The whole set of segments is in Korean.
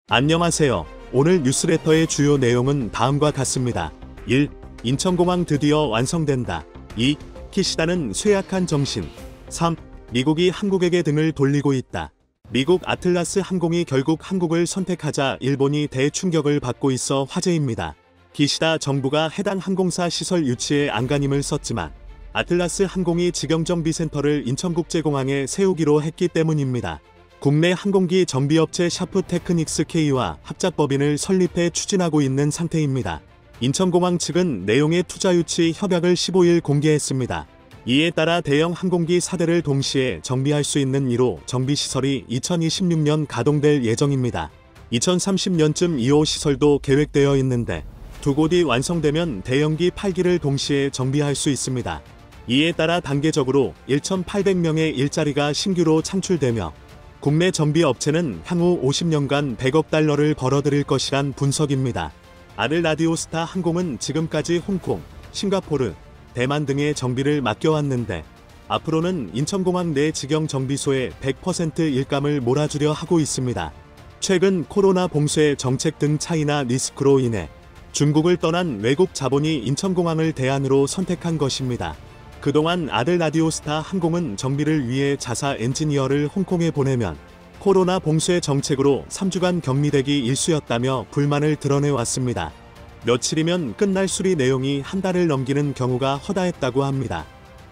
안녕하세요. 오늘 뉴스레터의 주요 내용은 다음과 같습니다. 1. 인천공항 드디어 완성된다. 2. 키시다는 쇠약한 정신. 3. 미국이 한국에게 등을 돌리고 있다. 미국 아틀라스 항공이 결국 한국을 선택하자 일본이 대충격을 받고 있어 화제입니다. 기시다 정부가 해당 항공사 시설 유치에 안간힘을 썼지만 아틀라스 항공이 직영정비센터를 인천국제공항에 세우기로 했기 때문입니다. 국내 항공기 정비업체 샤프테크닉스-K와 합작법인을 설립해 추진하고 있는 상태입니다. 인천공항 측은 내용의 투자 유치 협약을 15일 공개했습니다. 이에 따라 대형 항공기 4대를 동시에 정비할 수 있는 1호 정비시설이 2026년 가동될 예정입니다. 2030년쯤 2호 시설도 계획되어 있는데 두 곳이 완성되면 대형기 8기를 동시에 정비할 수 있습니다. 이에 따라 단계적으로 1,800명의 일자리가 신규로 창출되며 국내 정비 업체는 향후 50년간 100억 달러를 벌어들일 것이란 분석입니다. 아들라디오스타 항공은 지금까지 홍콩, 싱가포르, 대만 등의 정비를 맡겨왔는데 앞으로는 인천공항 내 직영 정비소에 100% 일감을 몰아주려 하고 있습니다. 최근 코로나 봉쇄 정책 등 차이나 리스크로 인해 중국을 떠난 외국 자본이 인천공항을 대안으로 선택한 것입니다. 그동안 아들라디오스타 항공은 정비를 위해 자사 엔지니어를 홍콩에 보내면 코로나 봉쇄 정책으로 3주간 격리되기 일쑤였다며 불만을 드러내왔습니다. 며칠이면 끝날 수리 내용이 한 달을 넘기는 경우가 허다했다고 합니다.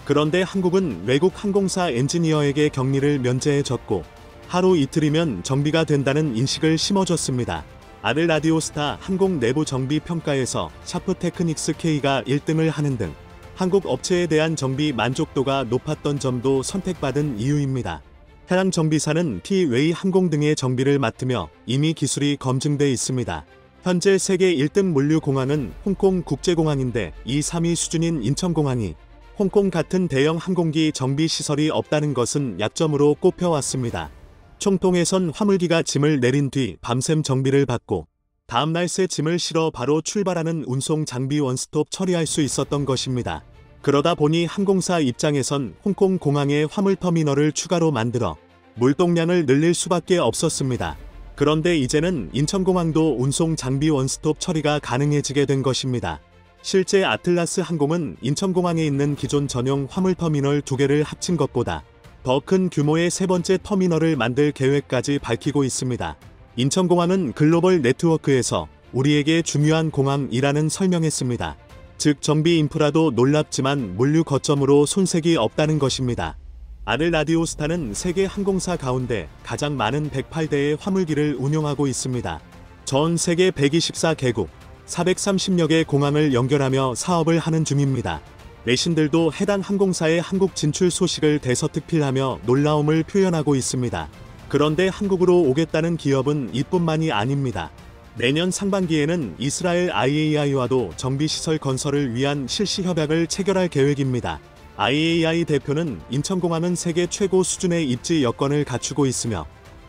그런데 한국은 외국 항공사 엔지니어에게 격리를 면제해줬고 하루 이틀이면 정비가 된다는 인식을 심어줬습니다. 아들라디오스타 항공 내부 정비 평가에서 샤프테크닉스-K가 1등을 하는 등 한국 업체에 대한 정비 만족도가 높았던 점도 선택받은 이유입니다. 해당 정비사는 T-웨이 항공 등의 정비를 맡으며 이미 기술이 검증돼 있습니다. 현재 세계 1등 물류 공항은 홍콩 국제공항인데 2, 3위 수준인 인천공항이 홍콩 같은 대형 항공기 정비 시설이 없다는 것은 약점으로 꼽혀왔습니다. 총통에선 화물기가 짐을 내린 뒤 밤샘 정비를 받고 다음날 새 짐을 실어 바로 출발하는 운송 장비 원스톱 처리할 수 있었던 것입니다. 그러다 보니 항공사 입장에선 홍콩 공항에 화물터미널을 추가로 만들어 물동량을 늘릴 수밖에 없었습니다. 그런데 이제는 인천공항도 운송 장비 원스톱 처리가 가능해지게 된 것입니다. 실제 아틀라스 항공은 인천공항에 있는 기존 전용 화물터미널 2개를 합친 것보다 더 큰 규모의 세 번째 터미널을 만들 계획까지 밝히고 있습니다. 인천공항은 글로벌 네트워크에서 우리에게 중요한 공항이라는 설명했습니다. 즉 정비 인프라도 놀랍지만 물류 거점으로 손색이 없다는 것입니다. 아들라디오스타는 세계 항공사 가운데 가장 많은 108대의 화물기를 운용하고 있습니다. 전 세계 124개국, 430여 개 공항을 연결하며 사업을 하는 중입니다. 외신들도 해당 항공사의 한국 진출 소식을 대서특필하며 놀라움을 표현하고 있습니다. 그런데 한국으로 오겠다는 기업은 이뿐만이 아닙니다. 내년 상반기에는 이스라엘 IAI와도 정비시설 건설을 위한 실시 협약을 체결할 계획입니다. IAI 대표는 인천공항은 세계 최고 수준의 입지 여건을 갖추고 있으며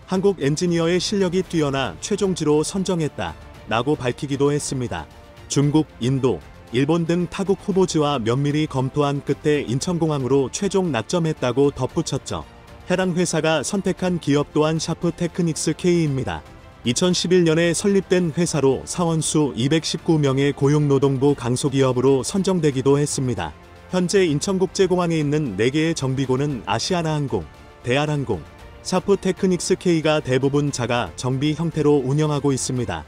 한국 엔지니어의 실력이 뛰어나 최종지로 선정했다 라고 밝히기도 했습니다. 중국, 인도, 일본 등 타국 후보지와 면밀히 검토한 끝에 인천공항으로 최종 낙점했다고 덧붙였죠. 해당 회사가 선택한 기업 또한 샤프테크닉스-K입니다. 2011년에 설립된 회사로 사원수 219명의 고용노동부 강소기업으로 선정되기도 했습니다. 현재 인천국제공항에 있는 4개의 정비고는 아시아나항공, 대한항공, 샤프테크닉스-K가 대부분 자가 정비 형태로 운영하고 있습니다.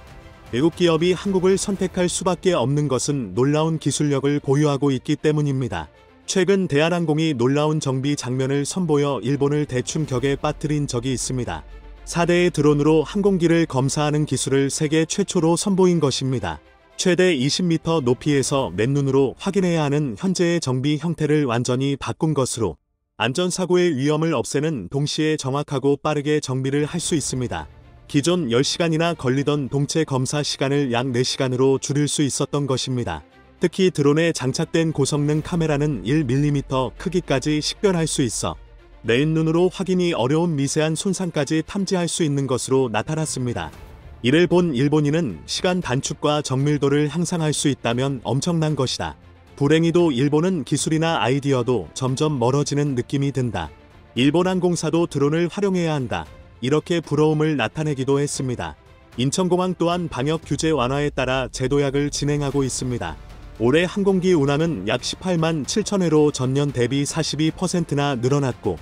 외국 기업이 한국을 선택할 수밖에 없는 것은 놀라운 기술력을 보유하고 있기 때문입니다. 최근 대한항공이 놀라운 정비 장면을 선보여 일본을 대충 격에 빠뜨린 적이 있습니다. 4대의 드론으로 항공기를 검사하는 기술을 세계 최초로 선보인 것입니다. 최대 20m 높이에서 맨눈으로 확인해야 하는 현재의 정비 형태를 완전히 바꾼 것으로 안전사고의 위험을 없애는 동시에 정확하고 빠르게 정비를 할 수 있습니다. 기존 10시간이나 걸리던 동체 검사 시간을 약 4시간으로 줄일 수 있었던 것입니다. 특히 드론에 장착된 고성능 카메라는 1mm 크기까지 식별할 수 있어 맨눈으로 확인이 어려운 미세한 손상까지 탐지할 수 있는 것으로 나타났습니다. 이를 본 일본인은 시간 단축과 정밀도를 향상할 수 있다면 엄청난 것이다. 불행히도 일본은 기술이나 아이디어도 점점 멀어지는 느낌이 든다. 일본 항공사도 드론을 활용해야 한다. 이렇게 부러움을 나타내기도 했습니다. 인천공항 또한 방역 규제 완화에 따라 재도약을 진행하고 있습니다. 올해 항공기 운항은 약 18만 7천 회로 전년 대비 42%나 늘어났고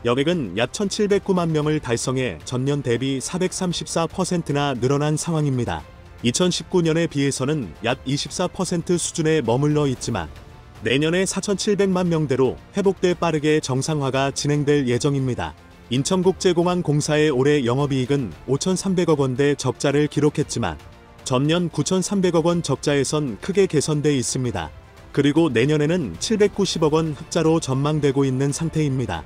여객은 약 1,709만 명을 달성해 전년 대비 434%나 늘어난 상황입니다. 2019년에 비해서는 약 24% 수준에 머물러 있지만 내년에 4,700만 명대로 회복돼 빠르게 정상화가 진행될 예정입니다. 인천국제공항공사의 올해 영업이익은 5,300억 원대 적자를 기록했지만 전년 9,300억 원 적자에선 크게 개선돼 있습니다. 그리고 내년에는 790억 원 흑자로 전망되고 있는 상태입니다.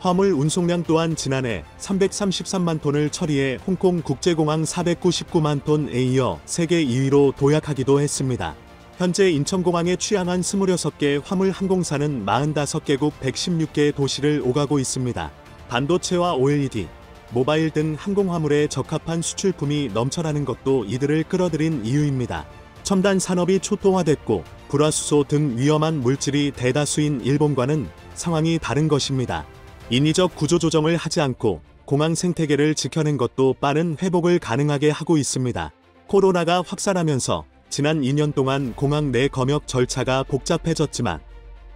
화물 운송량 또한 지난해 333만 톤을 처리해 홍콩 국제공항 499만 톤에 이어 세계 2위로 도약하기도 했습니다. 현재 인천공항에 취항한 26개 화물 항공사는 45개국 116개 도시를 오가고 있습니다. 반도체와 OLED, 모바일 등 항공화물에 적합한 수출품이 넘쳐나는 것도 이들을 끌어들인 이유입니다. 첨단 산업이 초토화됐고 불화수소 등 위험한 물질이 대다수인 일본과는 상황이 다른 것입니다. 인위적 구조조정을 하지 않고 공항 생태계를 지켜낸 것도 빠른 회복을 가능하게 하고 있습니다. 코로나가 확산하면서 지난 2년 동안 공항 내 검역 절차가 복잡해졌지만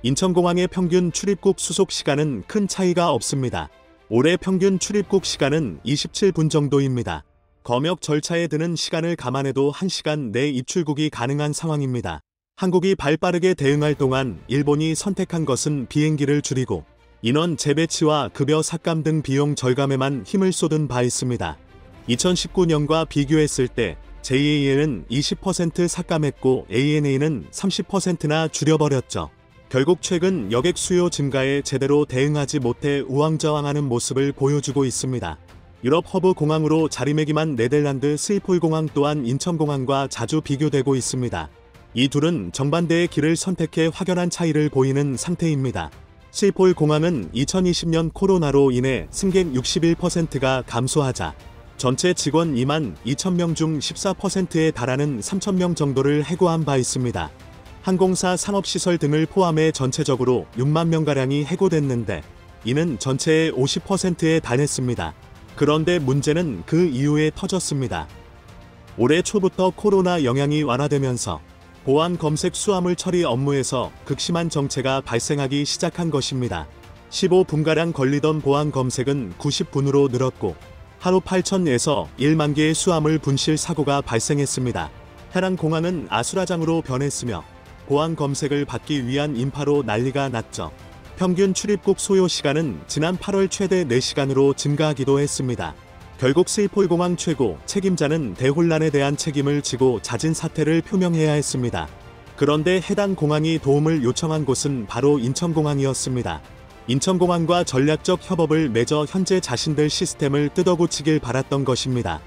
인천공항의 평균 출입국 수속 시간은 큰 차이가 없습니다. 올해 평균 출입국 시간은 27분 정도입니다. 검역 절차에 드는 시간을 감안해도 1시간 내 입출국이 가능한 상황입니다. 한국이 발빠르게 대응할 동안 일본이 선택한 것은 비행기를 줄이고 인원 재배치와 급여 삭감 등 비용 절감에만 힘을 쏟은 바 있습니다. 2019년과 비교했을 때 JAL은 20% 삭감했고 ANA는 30%나 줄여버렸죠. 결국 최근 여객 수요 증가에 제대로 대응하지 못해 우왕좌왕하는 모습을 보여주고 있습니다. 유럽 허브 공항으로 자리매김한 네덜란드 스히폴 공항 또한 인천공항과 자주 비교되고 있습니다. 이 둘은 정반대의 길을 선택해 확연한 차이를 보이는 상태입니다. 스히폴 공항은 2020년 코로나로 인해 승객 61%가 감소하자 전체 직원 2만 2천 명 중 14%에 달하는 3천 명 정도를 해고한 바 있습니다. 항공사 산업시설 등을 포함해 전체적으로 6만 명가량이 해고됐는데 이는 전체의 50%에 달했습니다. 그런데 문제는 그 이후에 터졌습니다. 올해 초부터 코로나 영향이 완화되면서 보안 검색 수화물 처리 업무에서 극심한 정체가 발생하기 시작한 것입니다. 15분가량 걸리던 보안 검색은 90분으로 늘었고 하루 8,000에서 1만 개의 수화물 분실 사고가 발생했습니다. 해당 공항은 아수라장으로 변했으며 보안 검색을 받기 위한 인파로 난리가 났죠. 평균 출입국 소요 시간은 지난 8월 최대 4시간으로 증가하기도 했습니다. 결국 스히폴 공항 최고 책임자는 대혼란에 대한 책임을 지고 잦은 사태를 표명해야 했습니다. 그런데 해당 공항이 도움을 요청한 곳은 바로 인천공항이었습니다. 인천공항과 전략적 협업을 맺어 현재 자신들 시스템을 뜯어고치길 바랐던 것입니다.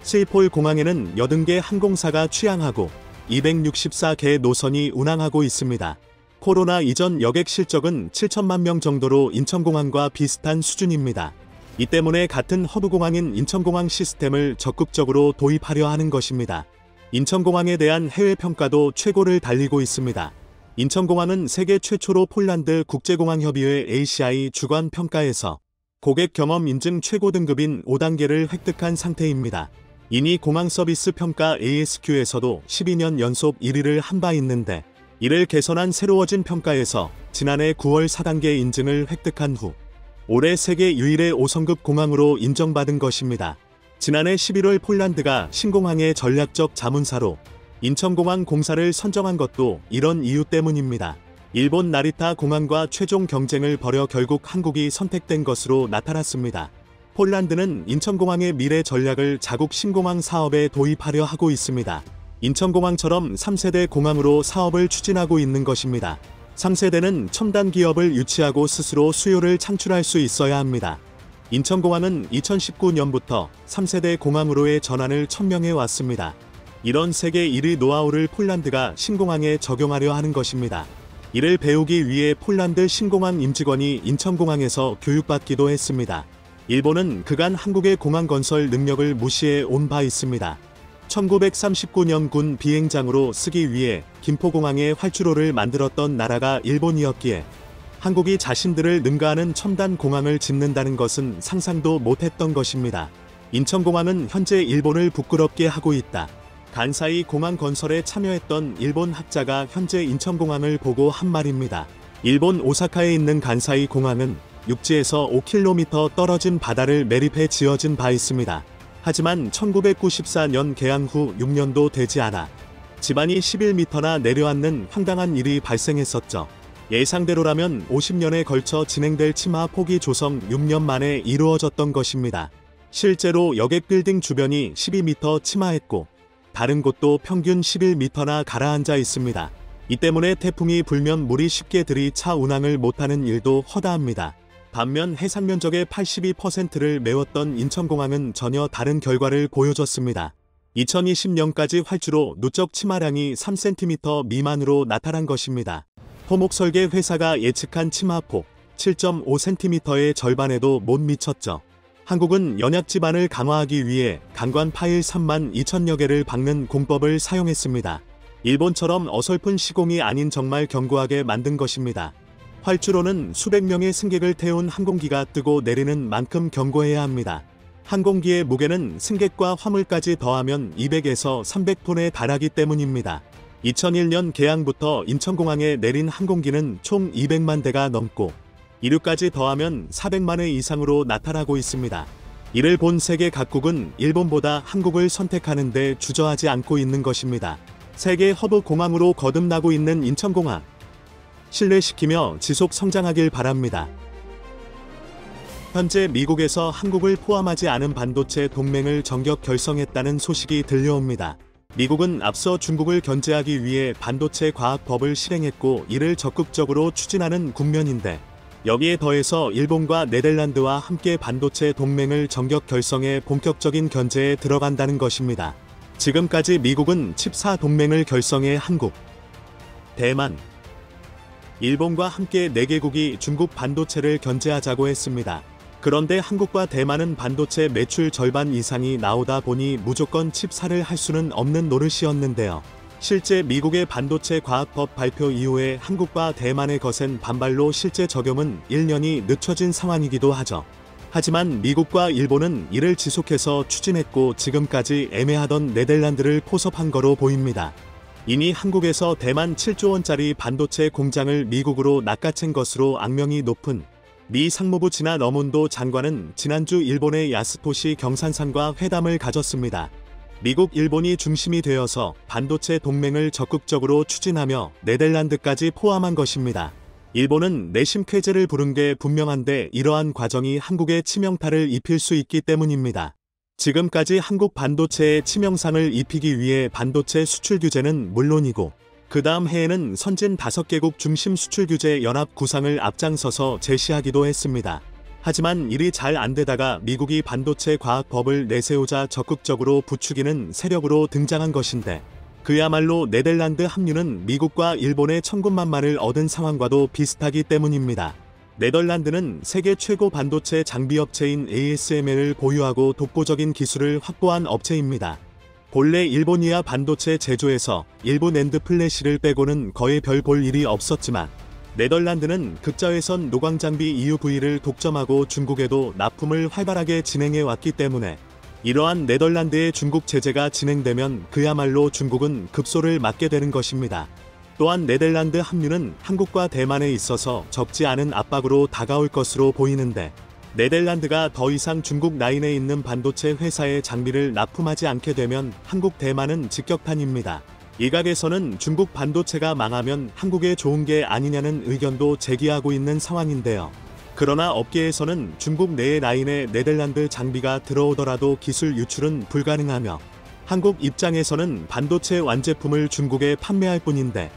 스히폴 공항에는 80개 항공사가 취항하고 264개 노선이 운항하고 있습니다. 코로나 이전 여객 실적은 7천만 명 정도로 인천공항과 비슷한 수준입니다. 이 때문에 같은 허브공항인 인천공항 시스템을 적극적으로 도입하려 하는 것입니다. 인천공항에 대한 해외 평가도 최고를 달리고 있습니다. 인천공항은 세계 최초로 폴란드 국제공항협의회 ACI 주관 평가에서 고객 경험 인증 최고 등급인 5단계를 획득한 상태입니다. 이니 공항 서비스 평가 ASQ에서도 12년 연속 1위를 한 바 있는데 이를 개선한 새로워진 평가에서 지난해 9월 4단계 인증을 획득한 후 올해 세계 유일의 5성급 공항으로 인정받은 것입니다. 지난해 11월 폴란드가 신공항의 전략적 자문사로 인천공항 공사를 선정한 것도 이런 이유 때문입니다. 일본 나리타 공항과 최종 경쟁을 벌여 결국 한국이 선택된 것으로 나타났습니다. 폴란드는 인천공항의 미래 전략을 자국 신공항 사업에 도입하려 하고 있습니다. 인천공항처럼 3세대 공항으로 사업을 추진하고 있는 것입니다. 3세대는 첨단 기업을 유치하고 스스로 수요를 창출할 수 있어야 합니다. 인천공항은 2019년부터 3세대 공항으로의 전환을 천명해 왔습니다. 이런 세계 1위 노하우를 폴란드가 신공항에 적용하려 하는 것입니다. 이를 배우기 위해 폴란드 신공항 임직원이 인천공항에서 교육받기도 했습니다. 일본은 그간 한국의 공항 건설 능력을 무시해 온 바 있습니다. 1939년 군 비행장으로 쓰기 위해 김포공항에 활주로를 만들었던 나라가 일본이었기에 한국이 자신들을 능가하는 첨단 공항을 짓는다는 것은 상상도 못했던 것입니다. 인천공항은 현재 일본을 부끄럽게 하고 있다. 간사이 공항 건설에 참여했던 일본 학자가 현재 인천공항을 보고 한 말입니다. 일본 오사카에 있는 간사이 공항은 육지에서 5km 떨어진 바다를 매립해 지어진 바 있습니다. 하지만 1994년 개항 후 6년도 되지 않아 지반이 11m나 내려앉는 황당한 일이 발생했었죠. 예상대로라면 50년에 걸쳐 진행될 치마 포기 조성 6년 만에 이루어졌던 것입니다. 실제로 여객 빌딩 주변이 12m 치마했고 다른 곳도 평균 11m나 가라앉아 있습니다. 이 때문에 태풍이 불면 물이 쉽게 들이차 운항을 못하는 일도 허다합니다. 반면 해상 면적의 82%를 메웠던 인천공항은 전혀 다른 결과를 보여줬습니다. 2020년까지 활주로 누적 치마량이 3cm 미만으로 나타난 것입니다. 토목설계 회사가 예측한 치마폭 7.5cm의 절반에도 못 미쳤죠. 한국은 연약 지반을 강화하기 위해 강관 파일 3만 2천여 개를 박는 공법을 사용했습니다. 일본처럼 어설픈 시공이 아닌 정말 견고하게 만든 것입니다. 활주로는 수백 명의 승객을 태운 항공기가 뜨고 내리는 만큼 견고해야 합니다. 항공기의 무게는 승객과 화물까지 더하면 200에서 300톤에 달하기 때문입니다. 2001년 개항부터 인천공항에 내린 항공기는 총 200만 대가 넘고 이륙까지 더하면 400만 회 이상으로 나타나고 있습니다. 이를 본 세계 각국은 일본보다 한국을 선택하는 데 주저하지 않고 있는 것입니다. 세계 허브 공항으로 거듭나고 있는 인천공항. 신뢰시키며 지속 성장하길 바랍니다. 현재 미국에서 한국을 포함하지 않은 반도체 동맹을 전격 결성했다는 소식이 들려옵니다. 미국은 앞서 중국을 견제하기 위해 반도체 과학법을 실행했고 이를 적극적으로 추진하는 국면인데 여기에 더해서 일본과 네덜란드와 함께 반도체 동맹을 전격 결성해 본격적인 견제에 들어간다는 것입니다. 지금까지 미국은 칩4 동맹을 결성해 한국, 대만, 일본과 함께 4개국이 중국 반도체를 견제하자고 했습니다. 그런데 한국과 대만은 반도체 매출 절반 이상이 나오다 보니 무조건 칩4를 할 수는 없는 노릇이었는데요. 실제 미국의 반도체 과학법 발표 이후에 한국과 대만의 거센 반발로 실제 적용은 1년이 늦춰진 상황이기도 하죠. 하지만 미국과 일본은 이를 지속해서 추진했고 지금까지 애매하던 네덜란드를 포섭한 거로 보입니다. 이미 한국에서 대만 7조 원짜리 반도체 공장을 미국으로 낚아챈 것으로 악명이 높은 미 상무부 진화 너문도 장관은 지난주 일본의 야스토시 경산상과 회담을 가졌습니다. 미국, 일본이 중심이 되어서 반도체 동맹을 적극적으로 추진하며 네덜란드까지 포함한 것입니다. 일본은 내심 쾌재를 부른 게 분명한데 이러한 과정이 한국에 치명타를 입힐 수 있기 때문입니다. 지금까지 한국 반도체에 치명상을 입히기 위해 반도체 수출 규제는 물론이고 그 다음 해에는 선진 5개국 중심 수출 규제 연합 구상을 앞장서서 제시하기도 했습니다. 하지만 일이 잘 안되다가 미국이 반도체 과학법을 내세우자 적극적으로 부추기는 세력으로 등장한 것인데 그야말로 네덜란드 합류는 미국과 일본의 천군만마를 얻은 상황과도 비슷하기 때문입니다. 네덜란드는 세계 최고 반도체 장비업체인 ASML을 보유하고 독보적인 기술을 확보한 업체입니다. 본래 일본이야 반도체 제조에서 일부 낸드 플래시를 빼고는 거의 별 볼 일이 없었지만 네덜란드는 극자외선 노광장비 EUV를 독점하고 중국에도 납품을 활발하게 진행해 왔기 때문에 이러한 네덜란드의 중국 제재가 진행되면 그야말로 중국은 급소를 맞게 되는 것입니다. 또한 네덜란드 합류는 한국과 대만에 있어서 적지 않은 압박으로 다가올 것으로 보이는데 네덜란드가 더 이상 중국 라인에 있는 반도체 회사의 장비를 납품하지 않게 되면 한국, 대만은 직격탄입니다. 일각에서는 중국 반도체가 망하면 한국에 좋은 게 아니냐는 의견도 제기하고 있는 상황인데요. 그러나 업계에서는 중국 내의 라인에 네덜란드 장비가 들어오더라도 기술 유출은 불가능하며 한국 입장에서는 반도체 완제품을 중국에 판매할 뿐인데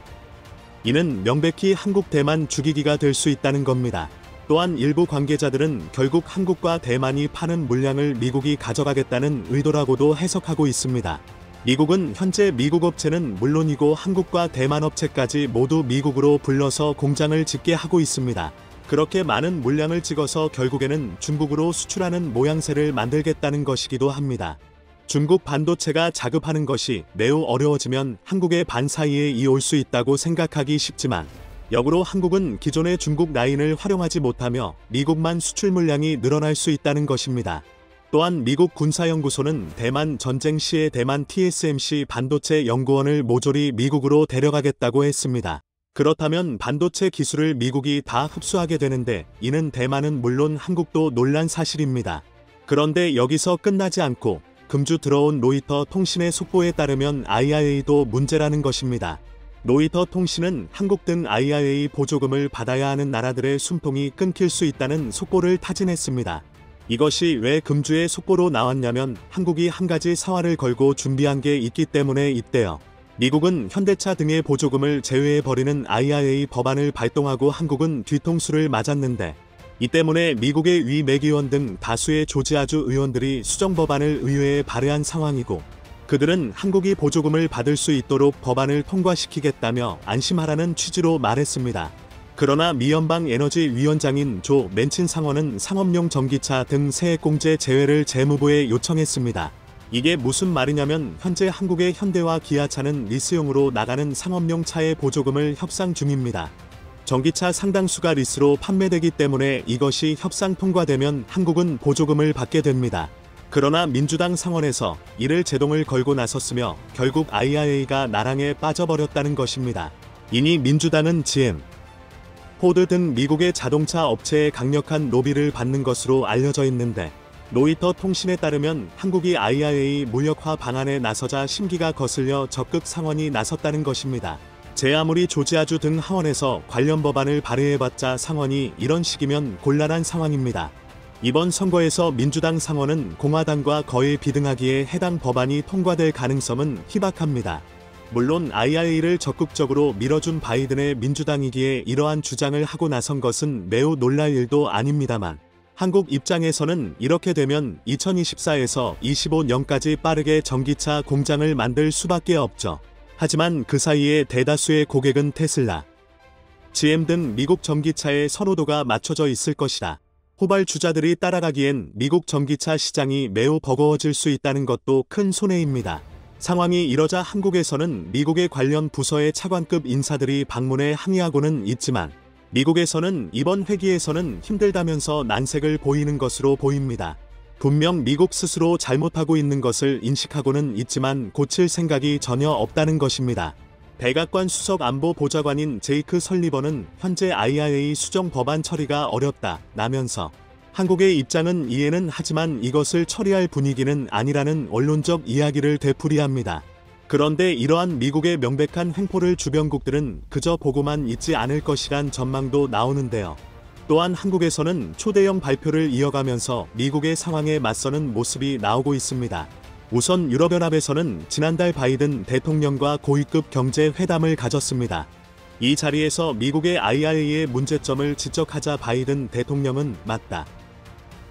이는 명백히 한국, 대만 죽이기가 될 수 있다는 겁니다. 또한 일부 관계자들은 결국 한국과 대만이 파는 물량을 미국이 가져가겠다는 의도라고도 해석하고 있습니다. 미국은 현재 미국 업체는 물론이고 한국과 대만 업체까지 모두 미국으로 불러서 공장을 짓게 하고 있습니다. 그렇게 많은 물량을 찍어서 결국에는 중국으로 수출하는 모양새를 만들겠다는 것이기도 합니다. 중국 반도체가 자급하는 것이 매우 어려워지면 한국의 반사이에 이올 수 있다고 생각하기 쉽지만 역으로 한국은 기존의 중국 라인을 활용하지 못하며 미국만 수출 물량이 늘어날 수 있다는 것입니다. 또한 미국 군사연구소는 대만 전쟁 시에 대만 TSMC 반도체 연구원을 모조리 미국으로 데려가겠다고 했습니다. 그렇다면 반도체 기술을 미국이 다 흡수하게 되는데 이는 대만은 물론 한국도 놀란 사실입니다. 그런데 여기서 끝나지 않고 금주 들어온 로이터 통신의 속보에 따르면 IRA도 문제라는 것입니다. 로이터 통신은 한국 등 IRA 보조금을 받아야 하는 나라들의 숨통이 끊길 수 있다는 속보를 타진했습니다. 이것이 왜 금주의 속보로 나왔냐면 한국이 한 가지 사활을 걸고 준비한 게 있기 때문에 있대요. 미국은 현대차 등의 보조금을 제외해버리는 IRA 법안을 발동하고 한국은 뒤통수를 맞았는데 이 때문에 미국의 위 맥의원 등 다수의 조지아주 의원들이 수정 법안을 의회에 발의한 상황이고 그들은 한국이 보조금을 받을 수 있도록 법안을 통과시키겠다며 안심하라는 취지로 말했습니다. 그러나 미 연방에너지위원장인 조 맨친 상원은 상업용 전기차 등 세액공제 제외를 재무부에 요청했습니다. 이게 무슨 말이냐면 현재 한국의 현대와 기아차는 리스용으로 나가는 상업용 차의 보조금을 협상 중입니다. 전기차 상당수가 리스로 판매되기 때문에 이것이 협상 통과되면 한국은 보조금을 받게 됩니다. 그러나 민주당 상원에서 이를 제동을 걸고 나섰으며 결국 IRA가 나랑에 빠져버렸다는 것입니다. 이니 민주당은 GM, 포드 등 미국의 자동차 업체의 강력한 로비를 받는 것으로 알려져 있는데 로이터 통신에 따르면 한국이 IRA 무력화 방안에 나서자 심기가 거슬려 적극 상원이 나섰다는 것입니다. 제 아무리 조지아주 등 하원에서 관련 법안을 발의해봤자 상원이 이런 식이면 곤란한 상황입니다. 이번 선거에서 민주당 상원은 공화당과 거의 비등하기에 해당 법안이 통과될 가능성은 희박합니다. 물론 IRA를 적극적으로 밀어준 바이든의 민주당이기에 이러한 주장을 하고 나선 것은 매우 놀랄 일도 아닙니다만 한국 입장에서는 이렇게 되면 2024에서 25년까지 빠르게 전기차 공장을 만들 수밖에 없죠. 하지만 그 사이에 대다수의 고객은 테슬라, GM 등 미국 전기차의 선호도가 맞춰져 있을 것이다. 후발주자들이 따라가기엔 미국 전기차 시장이 매우 버거워질 수 있다는 것도 큰 손해입니다. 상황이 이러자 한국에서는 미국의 관련 부서의 차관급 인사들이 방문해 항의하고는 있지만 미국에서는 이번 회기에서는 힘들다면서 난색을 보이는 것으로 보입니다. 분명 미국 스스로 잘못하고 있는 것을 인식하고는 있지만 고칠 생각이 전혀 없다는 것입니다. 백악관 수석 안보 보좌관인 제이크 설리번은 현재 IRA 수정 법안 처리가 어렵다 라면서 한국의 입장은 이해는 하지만 이것을 처리할 분위기는 아니라는 원론적 이야기를 되풀이합니다. 그런데 이러한 미국의 명백한 횡포를 주변국들은 그저 보고만 있지 않을 것이란 전망도 나오는데요. 또한 한국에서는 초대형 발표를 이어가면서 미국의 상황에 맞서는 모습이 나오고 있습니다. 우선 유럽연합에서는 지난달 바이든 대통령과 고위급 경제 회담을 가졌습니다. 이 자리에서 미국의 IRA의 문제점을 지적하자 바이든 대통령은 맞다,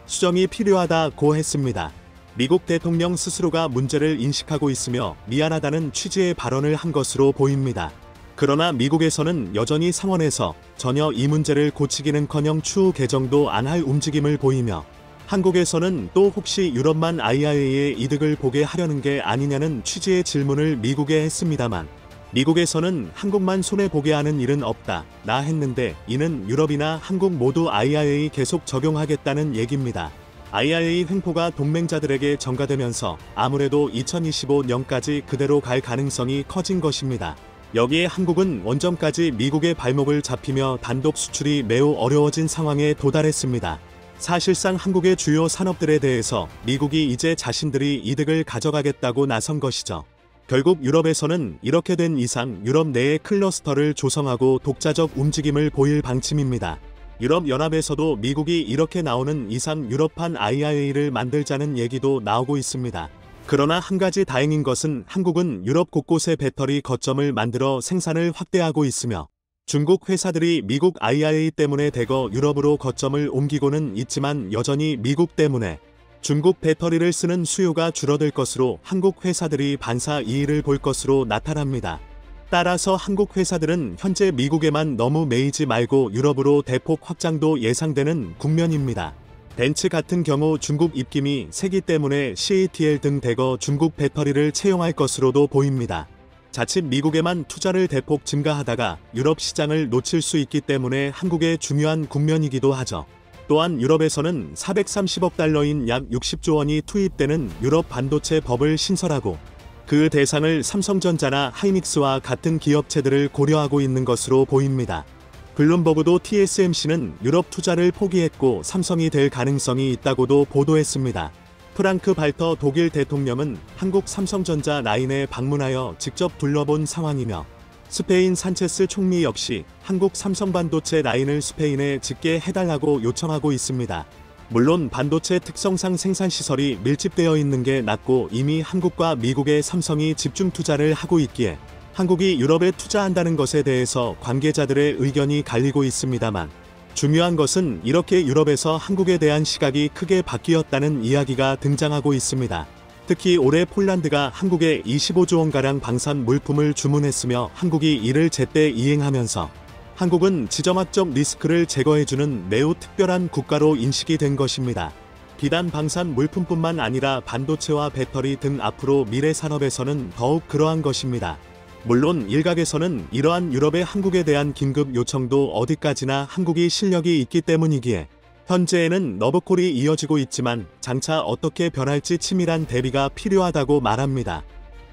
수정이 필요하다고 했습니다. 미국 대통령 스스로가 문제를 인식하고 있으며 미안하다는 취지의 발언을 한 것으로 보입니다. 그러나 미국에서는 여전히 상원에서 전혀 이 문제를 고치기는커녕 추후 개정도 안 할 움직임을 보이며 한국에서는 또 혹시 유럽만 IRA의 이득을 보게 하려는 게 아니냐는 취지의 질문을 미국에 했습니다만 미국에서는 한국만 손해보게 하는 일은 없다 나 했는데 이는 유럽이나 한국 모두 IRA 계속 적용하겠다는 얘기입니다. IRA 횡포가 동맹자들에게 전가되면서 아무래도 2025년까지 그대로 갈 가능성이 커진 것입니다. 여기에 한국은 원점까지 미국의 발목을 잡히며 단독 수출이 매우 어려워진 상황에 도달했습니다. 사실상 한국의 주요 산업들에 대해서 미국이 이제 자신들이 이득을 가져가겠다고 나선 것이죠. 결국 유럽에서는 이렇게 된 이상 유럽 내의 클러스터를 조성하고 독자적 움직임을 보일 방침입니다. 유럽연합에서도 미국이 이렇게 나오는 이상 유럽판 IRA를 만들자는 얘기도 나오고 있습니다. 그러나 한 가지 다행인 것은 한국은 유럽 곳곳에 배터리 거점을 만들어 생산을 확대하고 있으며 중국 회사들이 미국 IRA 때문에 대거 유럽으로 거점을 옮기고는 있지만 여전히 미국 때문에 중국 배터리를 쓰는 수요가 줄어들 것으로 한국 회사들이 반사 이익을 볼 것으로 나타납니다. 따라서 한국 회사들은 현재 미국에만 너무 매이지 말고 유럽으로 대폭 확장도 예상되는 국면입니다. 벤츠 같은 경우 중국 입김이 세기 때문에 CATL 등 대거 중국 배터리를 채용할 것으로도 보입니다. 자칫 미국에만 투자를 대폭 증가하다가 유럽 시장을 놓칠 수 있기 때문에 한국의 중요한 국면이기도 하죠. 또한 유럽에서는 430억 달러인 약 60조 원이 투입되는 유럽 반도체 법을 신설하고 그 대상을 삼성전자나 하이닉스와 같은 기업체들을 고려하고 있는 것으로 보입니다. 블룸버그도 TSMC는 유럽 투자를 포기했고 삼성이 될 가능성이 있다고도 보도했습니다. 프랑크 발터 독일 대통령은 한국 삼성전자 라인에 방문하여 직접 둘러본 상황이며 스페인 산체스 총리 역시 한국 삼성반도체 라인을 스페인에 짓게 해달라고 요청하고 있습니다. 물론 반도체 특성상 생산시설이 밀집되어 있는 게 낫고 이미 한국과 미국의 삼성이 집중 투자를 하고 있기에 한국이 유럽에 투자한다는 것에 대해서 관계자들의 의견이 갈리고 있습니다만 중요한 것은 이렇게 유럽에서 한국에 대한 시각이 크게 바뀌었다는 이야기가 등장하고 있습니다. 특히 올해 폴란드가 한국에 25조 원가량 방산 물품을 주문했으며 한국이 이를 제때 이행하면서 한국은 지정학적 리스크를 제거해주는 매우 특별한 국가로 인식이 된 것입니다. 비단 방산 물품뿐만 아니라 반도체와 배터리 등 앞으로 미래 산업에서는 더욱 그러한 것입니다. 물론 일각에서는 이러한 유럽의 한국에 대한 긴급 요청도 어디까지나 한국이 실력이 있기 때문이기에 현재에는 너브콜이 이어지고 있지만 장차 어떻게 변할지 치밀한 대비가 필요하다고 말합니다.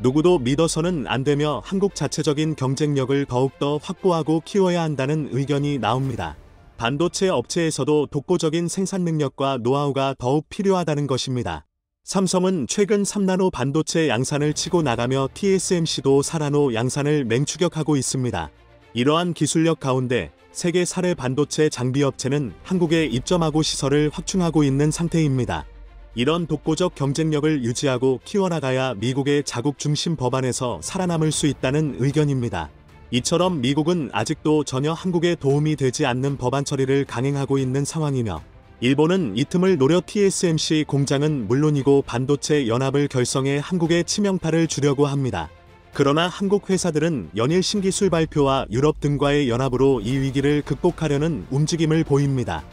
누구도 믿어서는 안 되며 한국 자체적인 경쟁력을 더욱더 확보하고 키워야 한다는 의견이 나옵니다. 반도체 업체에서도 독보적인 생산 능력과 노하우가 더욱 필요하다는 것입니다. 삼성은 최근 3나노 반도체 양산을 치고 나가며 TSMC도 4나노 양산을 맹추격하고 있습니다. 이러한 기술력 가운데 세계 사례 반도체 장비업체는 한국에 입점하고 시설을 확충하고 있는 상태입니다. 이런 독보적 경쟁력을 유지하고 키워나가야 미국의 자국 중심 법안에서 살아남을 수 있다는 의견입니다. 이처럼 미국은 아직도 전혀 한국에 도움이 되지 않는 법안 처리를 강행하고 있는 상황이며 일본은 이 틈을 노려 TSMC 공장은 물론이고 반도체 연합을 결성해 한국에 치명타를 주려고 합니다. 그러나 한국 회사들은 연일 신기술 발표와 유럽 등과의 연합으로 이 위기를 극복하려는 움직임을 보입니다.